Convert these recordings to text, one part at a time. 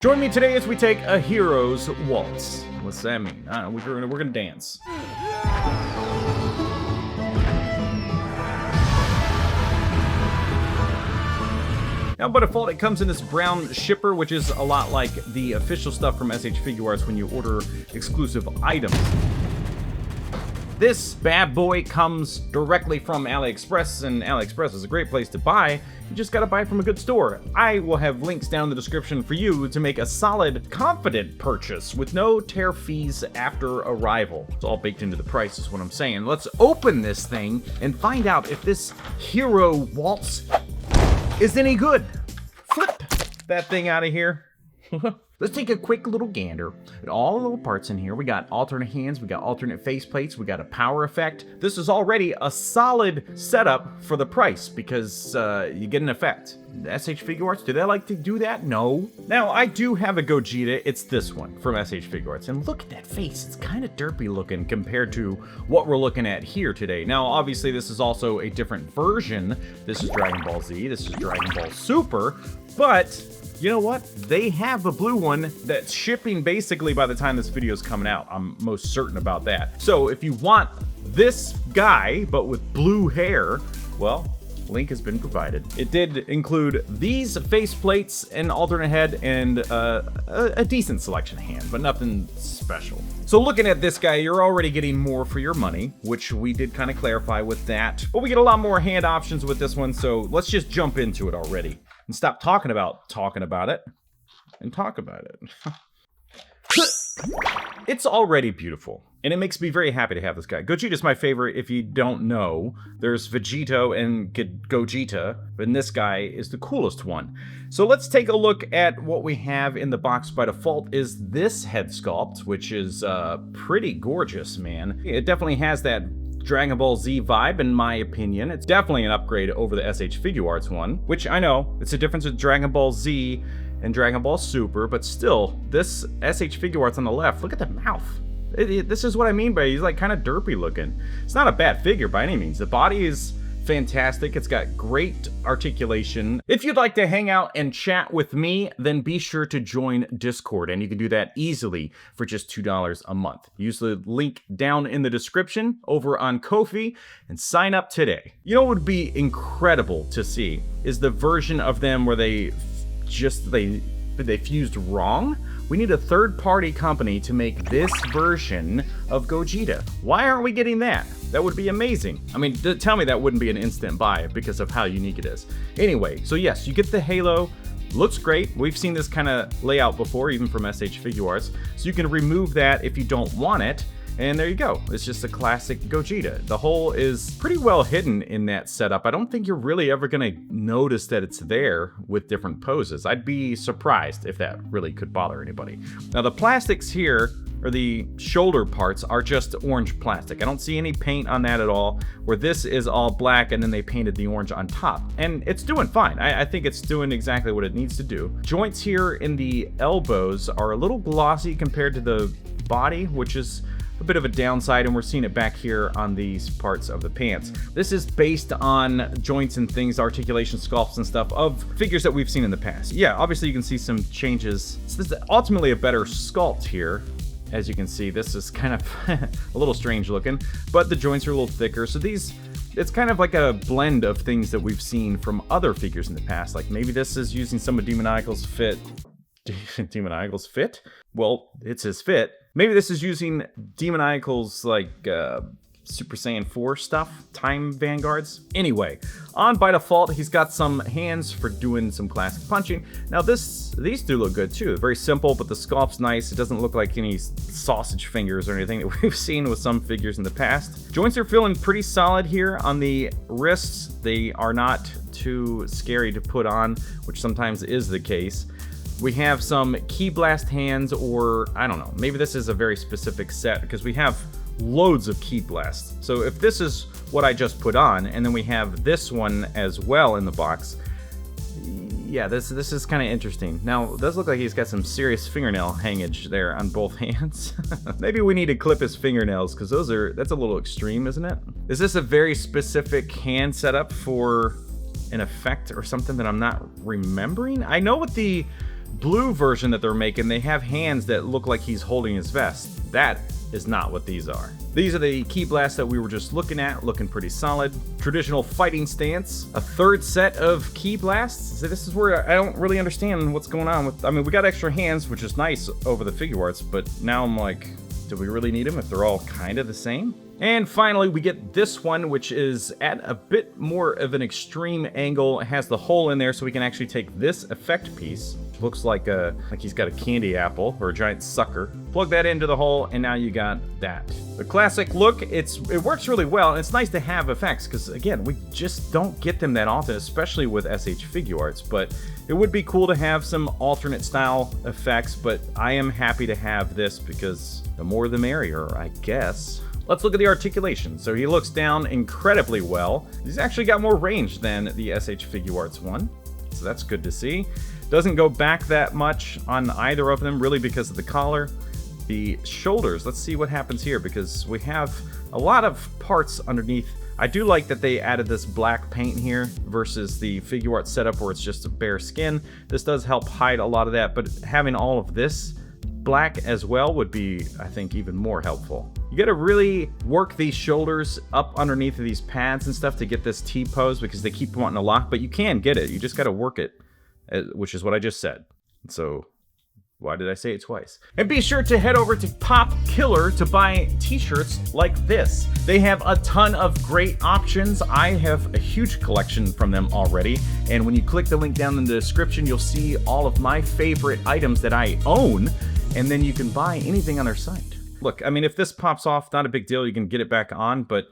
Join me today as we take a hero's waltz. What's that mean? I don't know, we're gonna dance. Now, by default, it comes in this brown shipper, which is a lot like the official stuff from s.h.figuarts when you order exclusive items. This bad boy comes directly from AliExpress, and AliExpress is a great place to buy. You just gotta buy it from a good store. I will have links down in the description for you to make a solid, confident purchase with no tear fees after arrival. It's all baked into the price is what I'm saying. Let's open this thing and find out if this hero waltz is any good. Flip that thing out of here. Let's take a quick little gander at all the little parts in here. We got alternate hands, we got alternate faceplates, we got a power effect. This is already a solid setup for the price because you get an effect. s.h.figuarts, do they like to do that? No. Now, I do have a Gogeta. It's this one from s.h.figuarts. And look at that face. It's kind of derpy looking compared to what we're looking at here today. Now, obviously, this is also a different version. This is Dragon Ball Z. This is Dragon Ball Super. But you know what? They have a blue one that's shipping basically by the time this video is coming out. I'm most certain about that. So if you want this guy, but with blue hair, well, link has been provided. It did include these faceplates, an alternate head, and a decent selection of hand, but nothing special. So looking at this guy, you're already getting more for your money, which we did kind of clarify with that. But we get a lot more hand options with this one, so let's just jump into it already. And stop talking about it and talk about it. It's already beautiful, and it makes me very happy to have this guy. Gogeta's my favorite. If you don't know, there's Vegito and Gogeta, and this guy is the coolest one. So let's take a look at what we have in the box. By default is this head sculpt, which is pretty gorgeous, man. It definitely has that Dragon Ball Z vibe, in my opinion. It's definitely an upgrade over the s.h.figuarts one, which I know, it's a difference with Dragon Ball Z and Dragon Ball Super, but still, this s.h.figuarts on the left, look at the mouth. This is what I mean by he's like kind of derpy looking. It's not a bad figure by any means. The body is fantastic. It's got great articulation. If you'd like to hang out and chat with me, then be sure to join Discord, and you can do that easily for just $2 a month. Use the link down in the description over on Ko-fi and sign up today. You know what would be incredible to see is the version of them where they fused wrong. We need a third-party company to make this version of Gogeta. Why aren't we getting that? That would be amazing. I mean, tell me that wouldn't be an instant buy because of how unique it is. Anyway, so yes, you get the halo. Looks great. We've seen this kind of layout before, even from s.h.figuarts. So you can remove that if you don't want it. And there you go. It's just a classic Gogeta. The hole is pretty well hidden in that setup. I don't think you're really ever going to notice that it's there with different poses. I'd be surprised if that really could bother anybody. Now the plastics here, or the shoulder parts, are just orange plastic. I don't see any paint on that at all, where this is all black and then they painted the orange on top. And it's doing fine. I think it's doing exactly what it needs to do. Joints here in the elbows are a little glossy compared to the body, which is a bit of a downside, and we're seeing it back here on these parts of the pants. This is based on joints and things, articulation, sculpts and stuff of figures that we've seen in the past. Yeah, obviously you can see some changes. So this is ultimately a better sculpt here. As you can see, this is kind of a little strange looking, but the joints are a little thicker. So it's kind of like a blend of things that we've seen from other figures in the past. Like maybe this is using some of Demonical's fit. Demonical's fit? Well, it's his fit. Maybe this is using Demonical's like Super Saiyan 4 stuff, Time Vanguards. Anyway, on by default, he's got some hands for doing some classic punching. Now these do look good too. Very simple, but the sculpt's nice. It doesn't look like any sausage fingers or anything that we've seen with some figures in the past. Joints are feeling pretty solid here on the wrists. They are not too scary to put on, which sometimes is the case. We have some key blast hands, or I don't know, maybe this is a very specific set because we have loads of key blasts. So if this is what I just put on, and then we have this one as well in the box, yeah, this is kind of interesting. Now, it does look like he's got some serious fingernail hangage there on both hands. Maybe we need to clip his fingernails because that's a little extreme, isn't it? Is this a very specific hand setup for an effect or something that I'm not remembering? I know with the blue version that they're making, they have hands that look like he's holding his vest. That is not what these are. These are the key blasts that we were just looking at, looking pretty solid. Traditional fighting stance, a third set of key blasts. So this is where I don't really understand what's going on with, I mean, we got extra hands, which is nice over the Figuarts, but now I'm like, do we really need them if they're all kind of the same? And finally, we get this one, which is at a bit more of an extreme angle. It has the hole in there, so we can actually take this effect piece. Looks like he's got a candy apple or a giant sucker. Plug that into the hole, and now you got that. The classic look, it works really well, and it's nice to have effects, because again, we just don't get them that often, especially with s.h.figuarts, but it would be cool to have some alternate style effects, but I am happy to have this because the more the merrier, I guess. Let's look at the articulation. So he looks down incredibly well. He's actually got more range than the s.h.figuarts one, so that's good to see. Doesn't go back that much on either of them, really because of the collar. The shoulders, let's see what happens here, because we have a lot of parts underneath. I do like that they added this black paint here versus the Figuarts setup where it's just a bare skin. This does help hide a lot of that, but having all of this black as well would be, I think, even more helpful. You gotta really work these shoulders up underneath of these pads and stuff to get this T-pose, because they keep wanting to lock, but you can get it. You just gotta work it, which is what I just said. So why did I say it twice? And be sure to head over to Pop Killer to buy t-shirts like this. They have a ton of great options. I have a huge collection from them already. And when you click the link down in the description, you'll see all of my favorite items that I own. And then you can buy anything on their site. Look, I mean, if this pops off, not a big deal. You can get it back on. But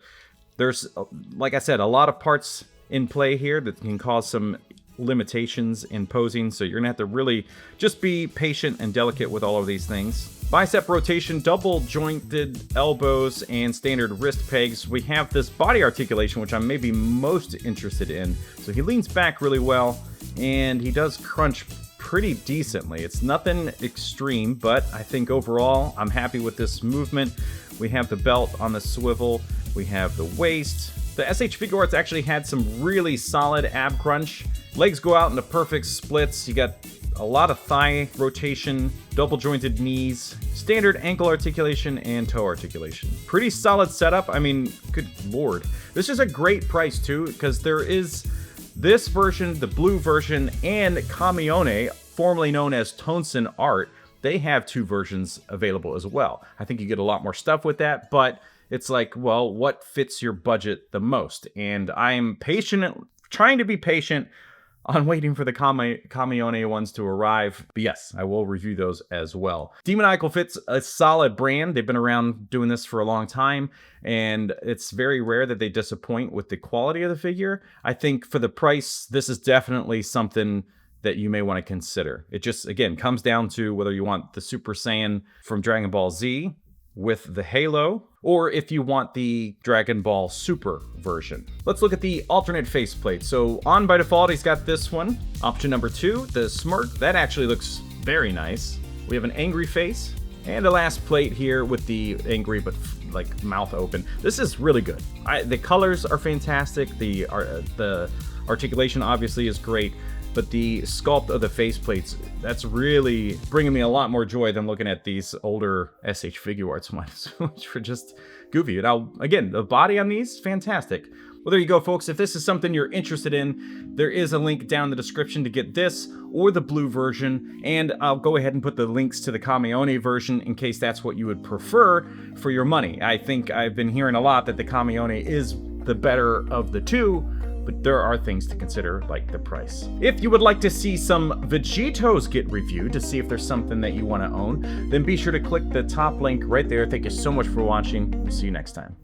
there's, like I said, a lot of parts in play here that can cause some limitations in posing, so you're gonna have to really just be patient and delicate with all of these things. Bicep rotation, double jointed elbows, and standard wrist pegs. We have this body articulation, which I'm maybe most interested in. So he leans back really well, and he does crunch pretty decently. It's nothing extreme, but I think overall I'm happy with this movement. We have the belt on the swivel, we have the waist. The s.h.figuarts actually had some really solid ab crunch. Legs go out into perfect splits. You got a lot of thigh rotation, double jointed knees, standard ankle articulation, and toe articulation. Pretty solid setup. I mean, good lord. This is a great price too, because there is this version, the blue version, and Kamione, formerly known as Tonson Art. They have two versions available as well. I think you get a lot more stuff with that, but it's like, well, what fits your budget the most? And I'm trying to be patient on waiting for the Kamione ones to arrive. But yes, I will review those as well. Demoniacal fits a solid brand. They've been around doing this for a long time, and it's very rare that they disappoint with the quality of the figure. I think for the price, this is definitely something that you may want to consider. It just, again, comes down to whether you want the Super Saiyan from Dragon Ball Z with the halo, or if you want the Dragon Ball Super version. Let's look at the alternate faceplate. So on by default, he's got this one. Option number 2, the smirk. That actually looks very nice. We have an angry face, and a last plate here with the angry but like mouth open. This is really good. The colors are fantastic. The articulation obviously is great. But the sculpt of the faceplates, that's really bringing me a lot more joy than looking at these older s.h.figuarts ones, which were just goofy. Now, again, the body on these, fantastic. Well, there you go, folks. If this is something you're interested in, there is a link down in the description to get this or the blue version, and I'll go ahead and put the links to the Kamione version in case that's what you would prefer for your money. I think I've been hearing a lot that the Kamione is the better of the two, but there are things to consider, like the price. If you would like to see some Vegetos get reviewed to see if there's something that you want to own, then be sure to click the top link right there. Thank you so much for watching. We'll see you next time.